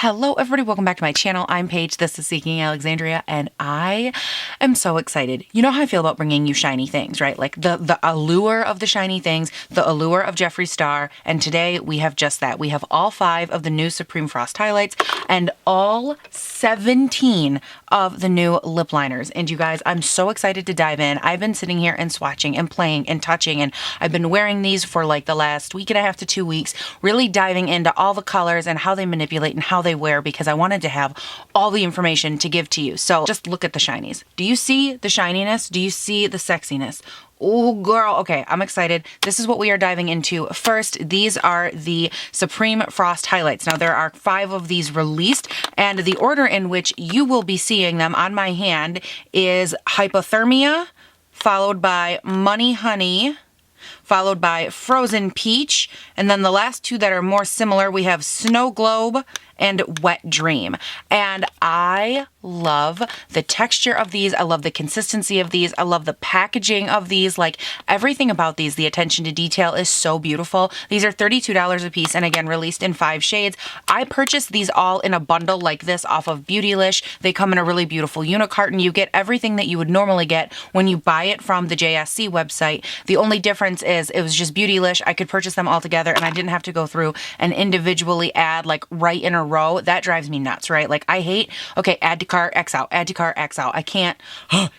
Hello everybody, welcome back to my channel. I'm Paige, this is Seeking Alexandria, and I am so excited. You know how I feel about bringing you shiny things, right? Like the allure of the shiny things, the allure of Jeffree Star, and today we have just that. We have all 5 of the new Supreme Frost highlights and all 17 of the new lip liners. And you guys, I'm so excited to dive in. I've been sitting here and swatching and playing and touching, and I've been wearing these for like the last week and a half to 2 weeks, really diving into all the colors and how they manipulate and how they wear, because I wanted to have all the information to give to you. So just look at the shinies. Do you see the shininess? Do you see the sexiness? Oh girl, okay, I'm excited. This is what we are diving into. First, these are the Supreme Frost highlights. Now there are 5 of these released, and the order in which you will be seeing them on my hand is Hypothermia, followed by Money Honey, followed by Frozen Peach, and then the last 2 that are more similar, we have Snow Globe and Wet Dream. And I love the texture of these. I love the consistency of these. I love the packaging of these. Like everything about these, the attention to detail is so beautiful. These are $32 a piece, and again, released in 5 shades. I purchased these all in a bundle like this off of Beautylish. They come in a really beautiful unicarton. You get everything that you would normally get when you buy it from the JSC website. The only difference is it was just Beautylish. I could purchase them all together, and I didn't have to go through and individually add like right in a row. That drives me nuts, right? Like I hate, okay, add to cart, X out, add to cart, X out. I can't,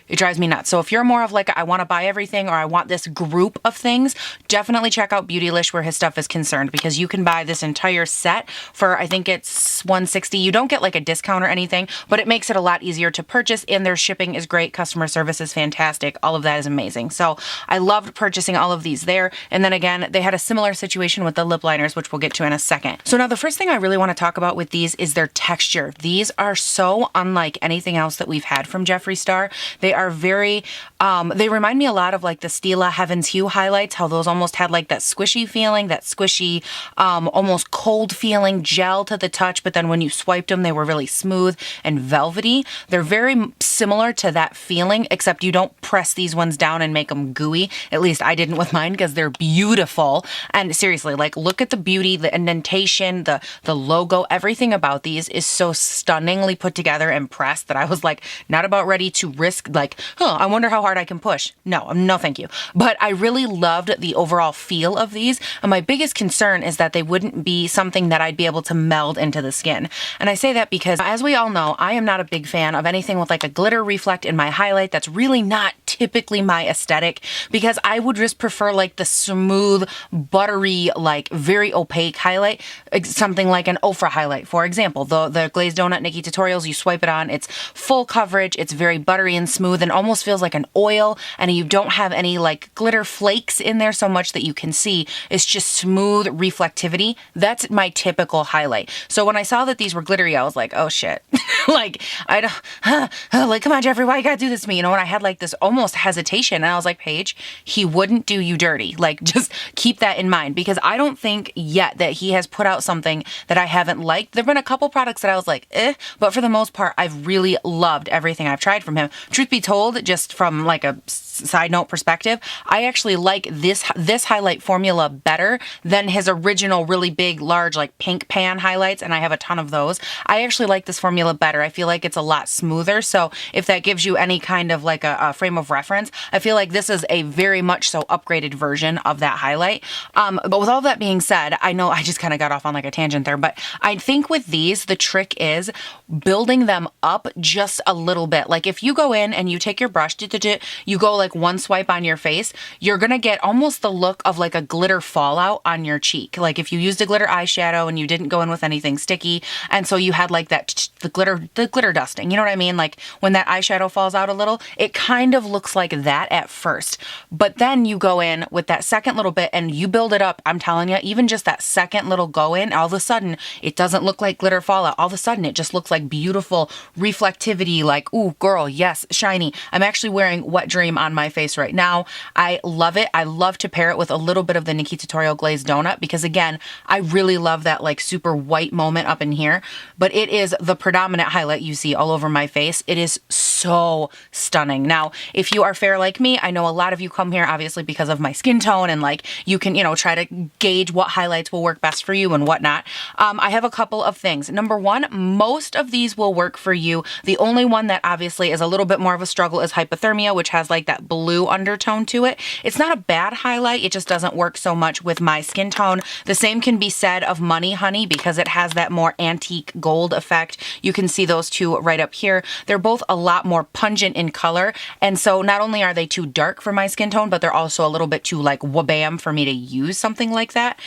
it drives me nuts. So if you're more of like, I want to buy everything, or I want this group of things, definitely check out Beautylish where his stuff is concerned, because you can buy this entire set for, I think it's $160. You don't get like a discount or anything, but it makes it a lot easier to purchase, and their shipping is great. Customer service is fantastic. All of that is amazing. So I loved purchasing all of these there. And then again, they had a similar situation with the lip liners, which we'll get to in a second. So now the first thing I really want to talk about with these is their texture. These are so unlike anything else that we've had from Jeffree Star. They are very, they remind me a lot of like the Stila Heaven's Hue highlights, how those almost had like that squishy feeling, that squishy, almost cold feeling, gel to the touch, but then when you swiped them, they were really smooth and velvety. They're very similar to that feeling, except you don't press these ones down and make them gooey. At least I didn't with mine, because they're beautiful. And seriously, like look at the beauty, the indentation, the logo, everything about these is so stunningly put together and pressed that I was like not about ready to risk like, I wonder how hard I can push. No, thank you. But I really loved the overall feel of these, and my biggest concern is that they wouldn't be something that I'd be able to meld into the skin. And I say that because, as we all know, I am not a big fan of anything with like a glitter reflect in my highlight. That's really not typically my aesthetic, because I would just prefer like the smooth, buttery, like very opaque highlight, something like an Ofra highlight, for example. The Glazed Donut Nikki Tutorials, you swipe it on, it's full coverage, it's very buttery and smooth and almost feels like an oil, and you don't have any like glitter flakes in there so much that you can see. It's just smooth reflectivity. That's my typical highlight. So when I saw that these were glittery, I was like, oh shit. Like, I don't, like, come on, Jeffree, why you gotta do this to me? You know, and I had like this almost hesitation, and I was like, Paige, he wouldn't do you dirty. Like, just keep that in mind, because I don't think yet that he has put out something that I haven't liked. There've been a couple products that I was like, but for the most part, I've really loved everything I've tried from him. Truth be told, just from like a side note perspective, I actually like this highlight formula better than his original really big, large, like pink pan highlights, and I have a ton of those. I actually like this formula better. I feel like it's a lot smoother, so if that gives you any kind of like a frame of reference, I feel like this is a very much so upgraded version of that highlight. But with all that being said, I know I just kind of got off on like a tangent there, but I think with these, the trick is building them up just a little bit. Like if you go in and you take your brush, you go like one swipe on your face, you're gonna get almost the look of like a glitter fallout on your cheek. Like if you used a glitter eyeshadow and you didn't go in with anything sticky, and so you had like that the glitter dusting, you know what I mean? Like when that eyeshadow falls out a little, it kind of looks like that at first, but then you go in with that second little bit and you build it up. I'm telling you, even just that second little go in, all of a sudden it doesn't look like glitter fallout. All of a sudden it just looks like beautiful reflectivity, like, ooh girl, yes, shiny. I'm actually wearing Wet Dream on my face right now. I love it. I love to pair it with a little bit of the Nikki Tutorial Glazed Donut, because again, I really love that like super white moment up in here, but it is the predominant highlight you see all over my face. It is so so stunning. Now, if you are fair like me, I know a lot of you come here obviously because of my skin tone and like you can, you know, try to gauge what highlights will work best for you and whatnot. I have a couple of things. Number one, most of these will work for you. The only one that obviously is a little bit more of a struggle is hypothermia, which has like that blue undertone to it. It's not a bad highlight. It just doesn't work so much with my skin tone. The same can be said of Money Honey because it has that more antique gold effect. You can see those two right up here. They're both a lot more pungent in color. And so not only are they too dark for my skin tone, but they're also a little bit too like wabam for me to use something like that.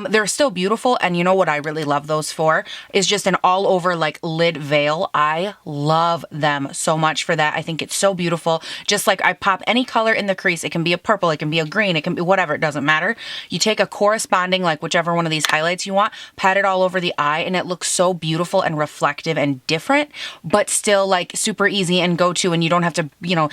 They're still beautiful. And you know what I really love those for is just an all over like lid veil. I love them so much for that. I think it's so beautiful. Just like I pop any color in the crease. It can be a purple, it can be a green, it can be whatever, it doesn't matter. You take a corresponding like whichever one of these highlights you want, pat it all over the eye, and it looks so beautiful and reflective and different, but still like super easy and go to, and you don't have to, you know,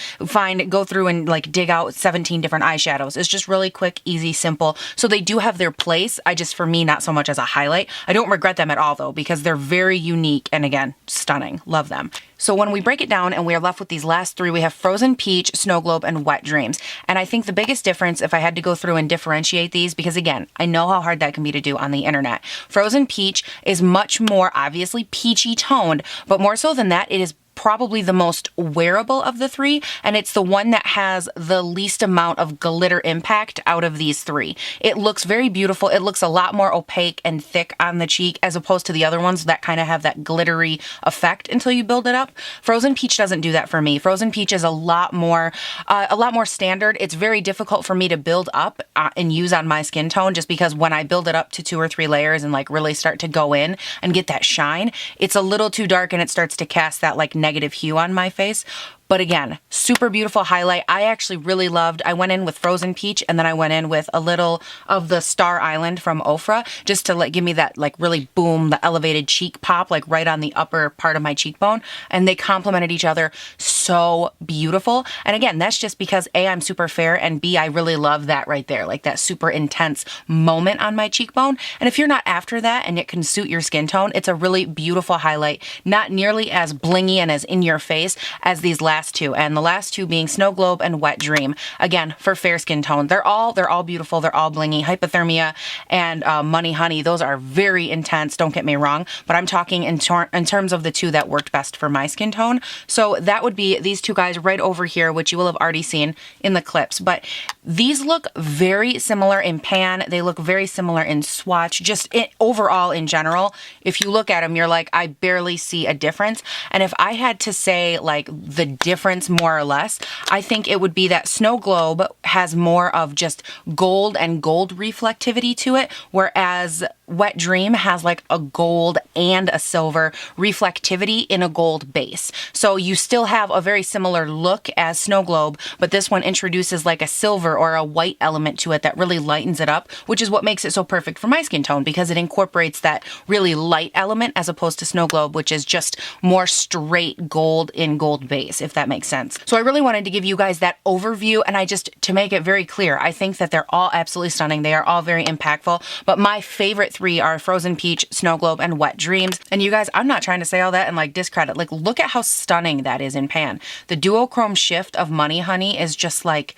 go through and like dig out 17 different eyeshadows. It's just really quick, easy, simple. So they do have their place. For me, not so much as a highlight. I don't regret them at all though, because they're very unique and again, stunning. Love them. So when we break it down and we are left with these last three, we have Frozen Peach, Snow Globe, and Wet Dreams. And I think the biggest difference, if I had to go through and differentiate these, because again, I know how hard that can be to do on the internet. Frozen Peach is much more obviously peachy toned, but more so than that, it is probably the most wearable of the three, and it's the one that has the least amount of glitter impact out of these three. It looks very beautiful. It looks a lot more opaque and thick on the cheek as opposed to the other ones that kind of have that glittery effect until you build it up. Frozen Peach doesn't do that for me. Frozen Peach is a lot more standard. It's very difficult for me to build up and use on my skin tone just because when I build it up to 2 or 3 layers and like really start to go in and get that shine, it's a little too dark and it starts to cast that like negative hue on my face. But again, super beautiful highlight. I actually really loved, I went in with Frozen Peach and then I went in with a little of the Star Island from Ofra just to like give me that like really boom, the elevated cheek pop like right on the upper part of my cheekbone. And they complemented each other so beautiful. And again, that's just because A, I'm super fair, and B, I really love that right there, like that super intense moment on my cheekbone. And if you're not after that and it can suit your skin tone, it's a really beautiful highlight. Not nearly as blingy and as in your face as these last two, and the last two being Snow Globe and Wet Dream. Again, for fair skin tone, they're all beautiful, they're all blingy. Hypothermia and Money Honey, those are very intense, don't get me wrong, but I'm talking in terms of the two that worked best for my skin tone. So that would be these two guys right over here, which you will have already seen in the clips, but these look very similar in pan, they look very similar in swatch, just overall in general. If you look at them, you're like, I barely see a difference. And if I had to say like the difference more or less, I think it would be that Snow Globe has more of just gold and gold reflectivity to it, whereas Wet Dream has like a gold and a silver reflectivity in a gold base. So you still have a very similar look as Snow Globe, but this one introduces like a silver or a white element to it that really lightens it up, which is what makes it so perfect for my skin tone because it incorporates that really light element as opposed to Snow Globe, which is just more straight gold in gold base, if that makes sense. So I really wanted to give you guys that overview, and to make it very clear, I think that they're all absolutely stunning. They are all very impactful, but my favorite 3 are Frozen Peach, Snow Globe, and Wet Dreams. And you guys, I'm not trying to say all that and like discredit, like look at how stunning that is in pan. The duochrome shift of Money Honey is just like,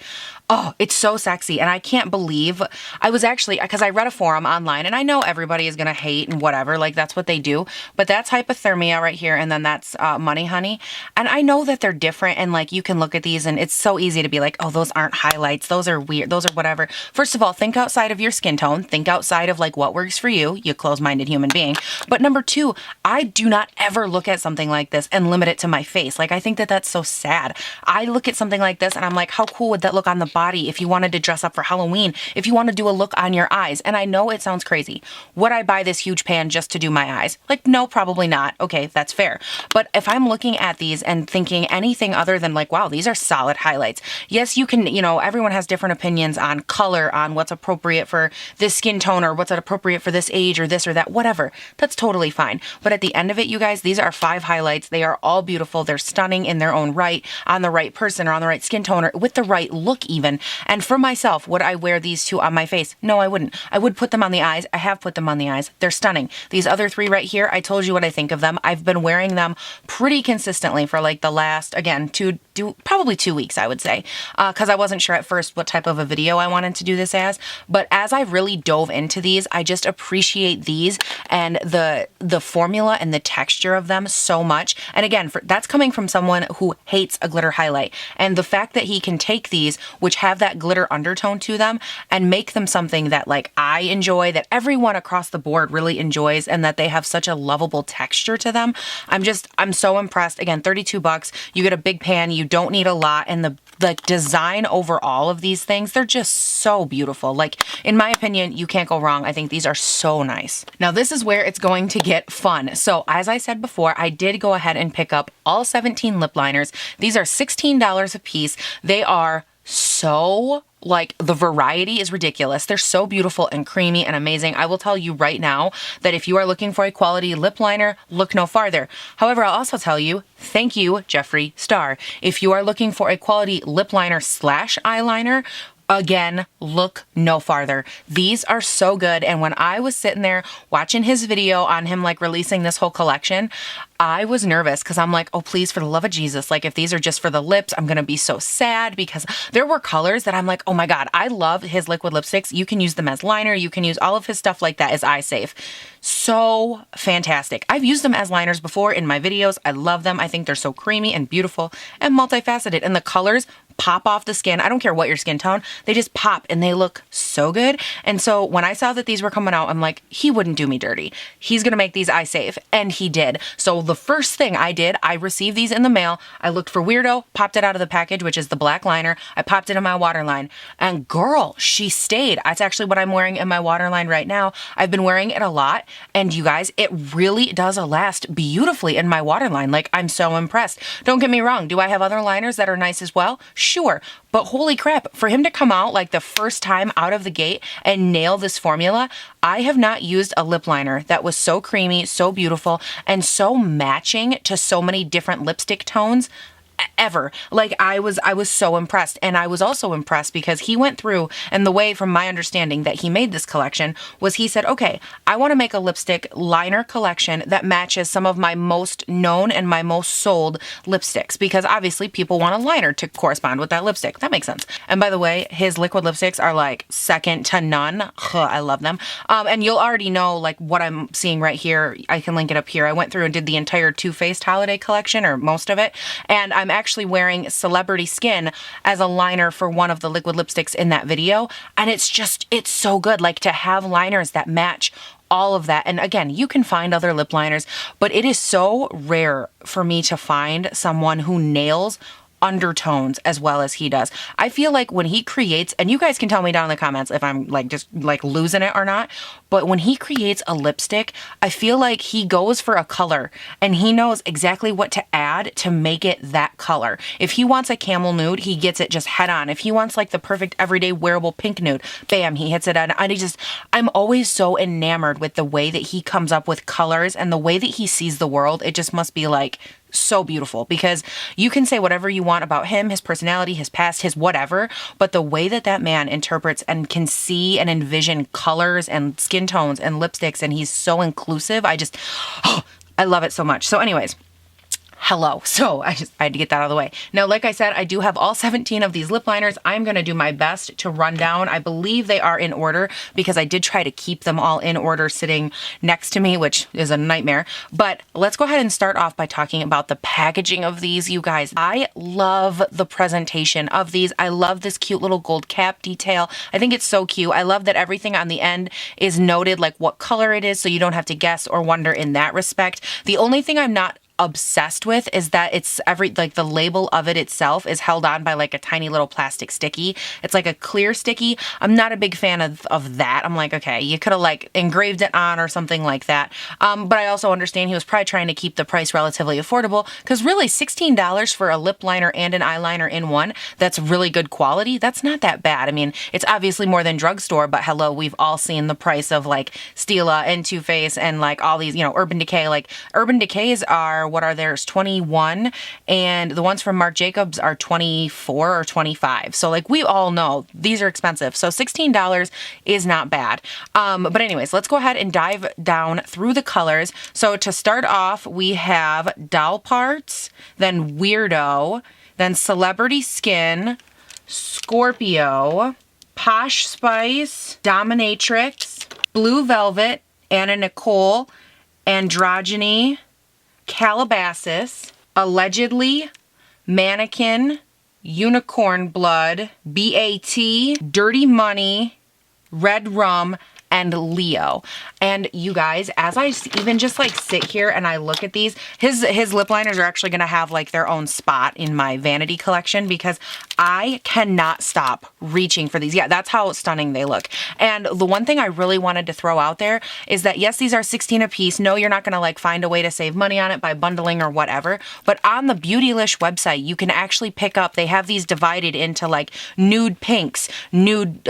oh, it's so sexy. And I can't believe, I was actually, because I read a forum online, and I know everybody is going to hate and whatever, like that's what they do, but that's Hypothermia right here, and then that's Money Honey. And I know that they're different, and like you can look at these and it's so easy to be like, oh, those aren't highlights, those are weird, those are whatever. First of all, think outside of your skin tone, think outside of like what works for you, you close-minded human being. But number 2, I do not ever look at something like this and limit it to my face. Like I think that that's so sad. I look at something like this and I'm like, how cool would that look on the body if you wanted to dress up for Halloween, if you want to do a look on your eyes? And I know it sounds crazy. Would I buy this huge pan just to do my eyes? Like, no, probably not. Okay, that's fair. But if I'm looking at these and thinking anything other than like, wow, these are solid highlights. Yes, you can, you know, everyone has different opinions on color, on what's appropriate for this skin tone or what's appropriate for this age or this or that, whatever. That's totally fine. But at the end of it, you guys, these are 5 highlights. They are all beautiful. They're stunning in their own right, on the right person or on the right skin tone or with the right look even. And for myself, would I wear these 2 on my face? No, I wouldn't. I would put them on the eyes. I have put them on the eyes. They're stunning. These other 3 right here, I told you what I think of them. I've been wearing them pretty consistently for like the last, again, probably 2 weeks, I would say, because I wasn't sure at first what type of a video I wanted to do this as. But as I really dove into these, I just appreciate these and the formula and the texture of them so much. And again, that's coming from someone who hates a glitter highlight. And the fact that he can take these, which have that glitter undertone to them, and make them something that like I enjoy, that everyone across the board really enjoys, and that they have such a lovable texture to them. I'm so impressed. Again, $32. You get a big pan. You don't need a lot. And the design overall of these things, they're just so beautiful. Like, in my opinion, you can't go wrong. I think these are so nice. Now, this is where it's going to get fun. So as I said before, I did go ahead and pick up all 17 lip liners. These are $16 a piece. They are so, like, the variety is ridiculous. They're so beautiful and creamy and amazing. I will tell you right now that if you are looking for a quality lip liner, look no farther. However, I'll also tell you, thank you, Jeffree Star. If you are looking for a quality lip liner / eyeliner, again, look no farther. These are so good. And when I was sitting there watching his video on him like releasing this whole collection, I was nervous because I'm like, oh, please, for the love of Jesus, like if these are just for the lips, I'm going to be so sad, because there were colors that I'm like, oh my God, I love his liquid lipsticks. You can use them as liner. You can use all of his stuff like that as eye safe. So fantastic. I've used them as liners before in my videos. I love them. I think they're so creamy and beautiful and multifaceted, and the colors pop off the skin. I don't care what your skin tone, they just pop and they look so good. And so when I saw that these were coming out, I'm like, he wouldn't do me dirty. He's going to make these eye safe. And he did. So the first thing I did, I received these in the mail. I looked for Weirdo, popped it out of the package, which is the black liner. I popped it in my waterline, and girl, she stayed. That's actually what I'm wearing in my waterline right now. I've been wearing it a lot, and you guys, it really does last beautifully in my waterline. Like, I'm so impressed. Don't get me wrong. Do I have other liners that are nice as well? Sure. But holy crap, for him to come out like the first time out of the gate and nail this formula, I have not used a lip liner that was so creamy, so beautiful, and so matching to so many different lipstick tones ever. Like, I was so impressed. And I was also impressed because he went through, and the way, from my understanding, that he made this collection was he said, okay, I want to make a lipstick liner collection that matches some of my most known and my most sold lipsticks, because obviously people want a liner to correspond with that lipstick. That makes sense. And by the way, his liquid lipsticks are like second to none. I love them. And you'll already know like what I'm seeing right here. I can link it up here. I went through and did the entire Too Faced holiday collection, or most of it. And I'm actually wearing Celebrity Skin as a liner for one of the liquid lipsticks in that video. And it's so good. Like, to have liners that match all of that. And again, you can find other lip liners, but it is so rare for me to find someone who nails undertones as well as he does. I feel like when he creates, and you guys can tell me down in the comments if I'm like just like losing it or not, but when he creates a lipstick, I feel like he goes for a color and he knows exactly what to add to make it that color. If he wants a camel nude, he gets it just head on. If he wants like the perfect everyday wearable pink nude, bam, he hits it on. I'm always so enamored with the way that he comes up with colors and the way that he sees the world. It just must be like so beautiful, because you can say whatever you want about him, his personality, his past, his whatever, but the way that that man interprets and can see and envision colors and skin tones and lipsticks, and he's so inclusive, I love it so much. So anyways, hello. So I had to get that out of the way. Now, like I said, I do have all 17 of these lip liners. I'm going to do my best to run down. I believe they are in order because I did try to keep them all in order sitting next to me, which is a nightmare. But let's go ahead and start off by talking about the packaging of these, you guys. I love the presentation of these. I love this cute little gold cap detail. I think it's so cute. I love that everything on the end is noted, like what color it is, so you don't have to guess or wonder in that respect. The only thing I'm not obsessed with is that it's the label of it itself is held on by like a tiny little plastic sticky. It's like a clear sticky. I'm not a big fan of that. I'm like, okay, you could have like engraved it on or something like that. But I also understand he was probably trying to keep the price relatively affordable, because really $16 for a lip liner and an eyeliner in one that's really good quality, that's not that bad. I mean, it's obviously more than drugstore, but hello, we've all seen the price of like Stila and Too Faced and like all these, Urban Decay. Like, Urban Decays are what are theirs? 21, and the ones from Marc Jacobs are 24 or 25. So like we all know these are expensive. So $16 is not bad. But anyways, let's go ahead and dive down through the colors. So to start off, we have Doll Parts, then Weirdo, then Celebrity Skin, Scorpio, Posh Spice, Dominatrix, Blue Velvet, Anna Nicole, Androgyny, Calabasas, Allegedly, Mannequin, Unicorn Blood, BAT, Dirty Money, Red Rum, and Leo. And you guys, as I even just like sit here and I look at these, his lip liners are actually gonna have like their own spot in my vanity collection because I cannot stop reaching for these. Yeah, that's how stunning they look. And the one thing I really wanted to throw out there is that yes, these are 16 a piece. No, you're not gonna like find a way to save money on it by bundling or whatever, but on the Beautylish website, you can actually pick up, they have these divided into like nude pinks, nude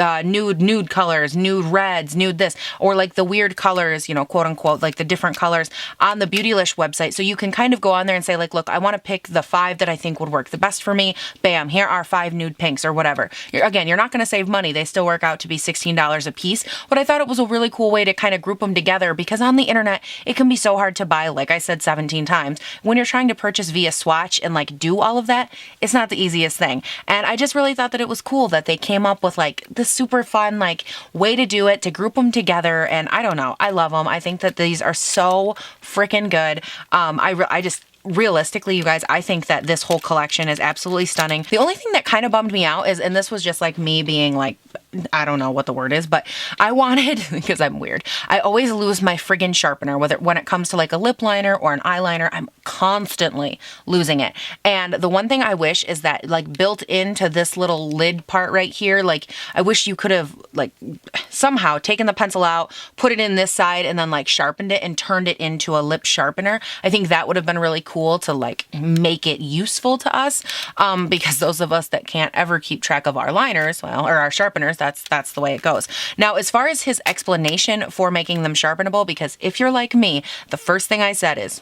colors, nude reds, nude this, or like the weird colors, you know, quote unquote, like the different colors on the Beautylish website. So you can kind of go on there and say like, look, I want to pick the 5 that I think would work the best for me. Bam, here are 5 nude pinks or whatever. Again, you're not going to save money. They still work out to be $16 a piece, but I thought it was a really cool way to kind of group them together because on the internet, it can be so hard to buy, like I said 17 times. When you're trying to purchase via Swatch and like do all of that, it's not the easiest thing. And I just really thought that it was cool that they came up with like this super fun like way to do it, to group them together. And I don't know, I love them. I think that these are so freaking good. I just realistically, you guys, I think that this whole collection is absolutely stunning. The only thing that kind of bummed me out is, and this was just like me being like, I don't know what the word is, but I wanted, because I'm weird, I always lose my friggin' sharpener, when it comes to like a lip liner or an eyeliner, I'm constantly losing it. And the one thing I wish is that like built into this little lid part right here, like I wish you could have like somehow taken the pencil out, put it in this side and then like sharpened it and turned it into a lip sharpener. I think that would have been really cool to like make it useful to us, because those of us that can't ever keep track of our liners, well, or our sharpeners, that's the way it goes. Now, as far as his explanation for making them sharpenable, because if you're like me, the first thing I said is,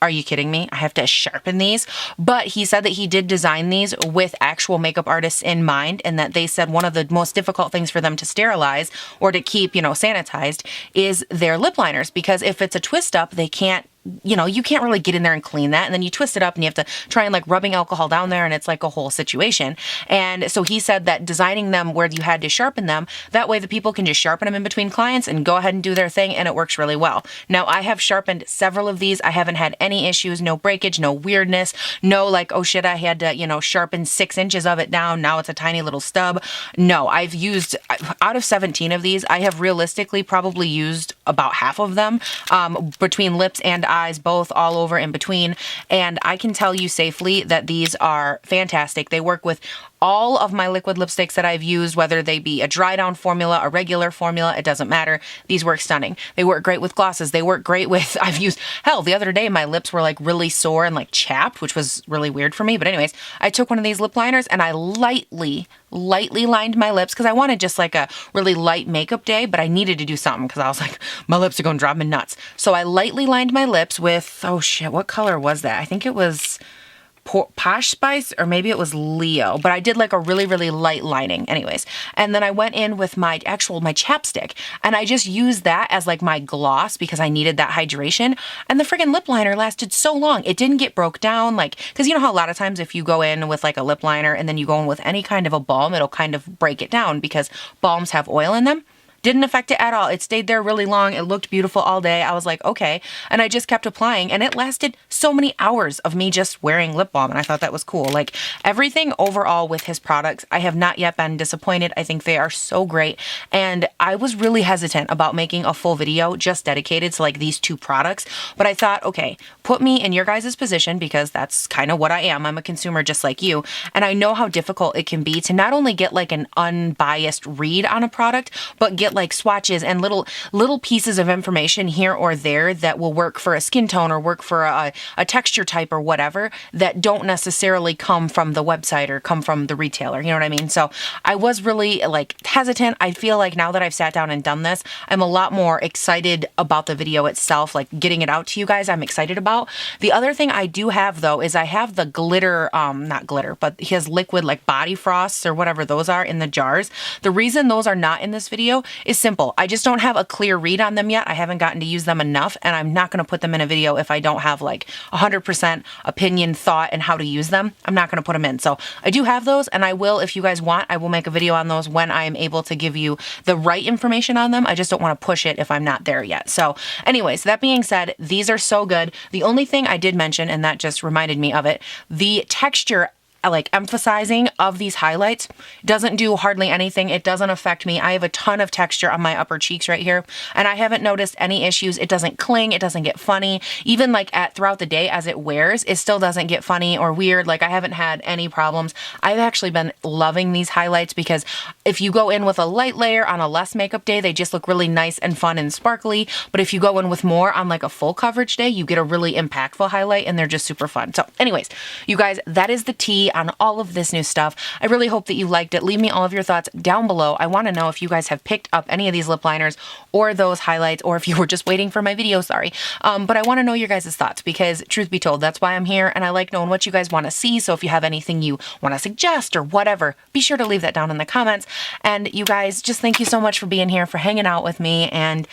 are you kidding me? I have to sharpen these? But he said that he did design these with actual makeup artists in mind, and that they said one of the most difficult things for them to sterilize or to keep, you know, sanitized is their lip liners, because if it's a twist up, they can't, you know, you can't really get in there and clean that. And then you twist it up and you have to try and like rubbing alcohol down there and it's like a whole situation. And so he said that designing them where you had to sharpen them, that way the people can just sharpen them in between clients and go ahead and do their thing, and it works really well. Now, I have sharpened several of these. I haven't had any issues, no breakage, no weirdness, no like, oh shit, I had to, you know, sharpen 6 inches of it down. Now it's a tiny little stub. No, I've used, out of 17 of these, I have realistically probably used about half of them, between lips and eyes, both all over in between. And I can tell you safely that these are fantastic. They work with all of my liquid lipsticks that I've used, whether they be a dry down formula, a regular formula, it doesn't matter. These work stunning. They work great with glosses. They work great with, I've used, hell, the other day my lips were like really sore and like chapped, which was really weird for me. But anyways, I took one of these lip liners and I lightly lined my lips because I wanted just like a really light makeup day, but I needed to do something because I was like, my lips are going to drive me nuts. So I lightly lined my lips with, oh shit, what color was that? I think it was Posh Spice, or maybe it was Leo, but I did like a really light lining anyways. And then I went in with my chapstick and I just used that as like my gloss because I needed that hydration. And the friggin' lip liner lasted so long. It didn't get broke down, like, because you know how a lot of times if you go in with like a lip liner and then you go in with any kind of a balm, it'll kind of break it down because balms have oil in them. Didn't affect it at all. It stayed there really long. It looked beautiful all day. I was like, okay. And I just kept applying and it lasted so many hours of me just wearing lip balm. And I thought that was cool. Like everything overall with his products, I have not yet been disappointed. I think they are so great. And I was really hesitant about making a full video just dedicated to like these 2 products. But I thought, okay, put me in your guys' position because that's kind of what I am. I'm a consumer just like you. And I know how difficult it can be to not only get like an unbiased read on a product, but get get like swatches and little pieces of information here or there that will work for a skin tone or work for a texture type or whatever that don't necessarily come from the website or come from the retailer. You know what I mean? So I was really like hesitant. I feel like now that I've sat down and done this, I'm a lot more excited about the video itself, like getting it out to you guys. I'm excited about. The other thing I do have though is I have the glitter, not glitter, but he has liquid like body frosts or whatever those are in the jars. The reason those are not in this video is simple. I just don't have a clear read on them yet. I haven't gotten to use them enough, and I'm not going to put them in a video if I don't have like 100% opinion, thought, and how to use them. I'm not going to put them in. So I do have those, and I will, if you guys want, I will make a video on those when I am able to give you the right information on them. I just don't want to push it if I'm not there yet. So anyways, that being said, these are so good. The only thing I did mention, and that just reminded me of it, the texture like emphasizing of these highlights doesn't do hardly anything. It doesn't affect me. I have a ton of texture on my upper cheeks right here, and I haven't noticed any issues. It doesn't cling. It doesn't get funny. Even like throughout the day as it wears, it still doesn't get funny or weird. Like I haven't had any problems. I've actually been loving these highlights because if you go in with a light layer on a less makeup day, they just look really nice and fun and sparkly. But if you go in with more on like a full coverage day, you get a really impactful highlight, and they're just super fun. So anyways, you guys, that is the tea on all of this new stuff. I really hope that you liked it. Leave me all of your thoughts down below. I want to know if you guys have picked up any of these lip liners or those highlights, or if you were just waiting for my video, sorry. But I want to know your guys' thoughts because truth be told, that's why I'm here, and I like knowing what you guys want to see. So if you have anything you want to suggest or whatever, be sure to leave that down in the comments. And you guys, just thank you so much for being here, for hanging out with me, and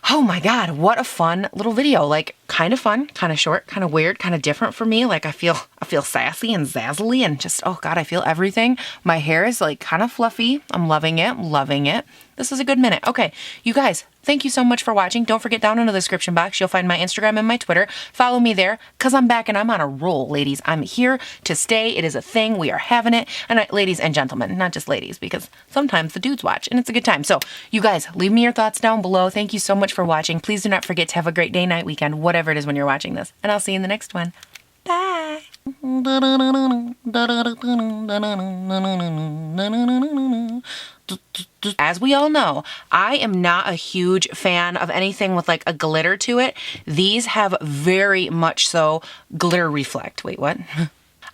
oh my God, what a fun little video. Like kind of fun, kind of short, kind of weird, kind of different for me. Like I feel sassy and zazzly and just, oh God, I feel everything. My hair is like kind of fluffy. I'm loving it, loving it. This is a good minute. Okay, you guys, thank you so much for watching. Don't forget, down in the description box, you'll find my Instagram and my Twitter. Follow me there because I'm back and I'm on a roll, ladies. I'm here to stay. It is a thing. We are having it. And ladies and gentlemen, not just ladies, because sometimes the dudes watch and it's a good time. So you guys, leave me your thoughts down below. Thank you so much for watching. Please do not forget to have a great day, night, weekend, whatever it is when you're watching this. And I'll see you in the next one. Bye. As we all know, I am not a huge fan of anything with like a glitter to it. These have very much so glitter reflect. Wait, what?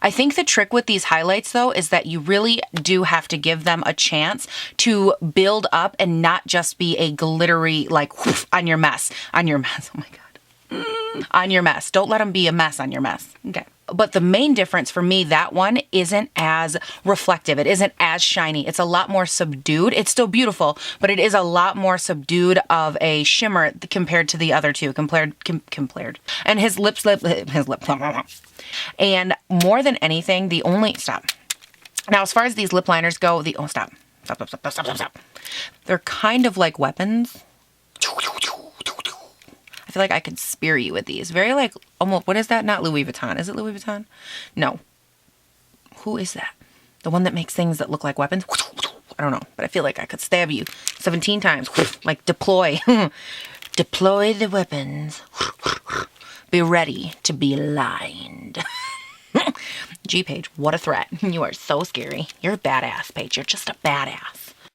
I think the trick with these highlights though is that you really do have to give them a chance to build up and not just be a glittery like whoosh, on your mess. On your mess. Oh my God. On your mess. Don't let them be a mess on your mess. Okay. But the main difference for me, that one isn't as reflective. It isn't as shiny. It's a lot more subdued. It's still beautiful, but it is a lot more subdued of a shimmer compared to the other two. Compared. And his lip. And more than anything, the only, stop. Now, as far as these lip liners go, stop. They're kind of like weapons. I feel like I could spear you with these. Very like, almost, what is that? Not Louis Vuitton. Is it Louis Vuitton? No. Who is that? The one that makes things that look like weapons? I don't know, but I feel like I could stab you 17 times. Like deploy. Deploy the weapons. Be ready to be lined. G Paige, what a threat. You are so scary. You're a badass, Paige. You're just a badass.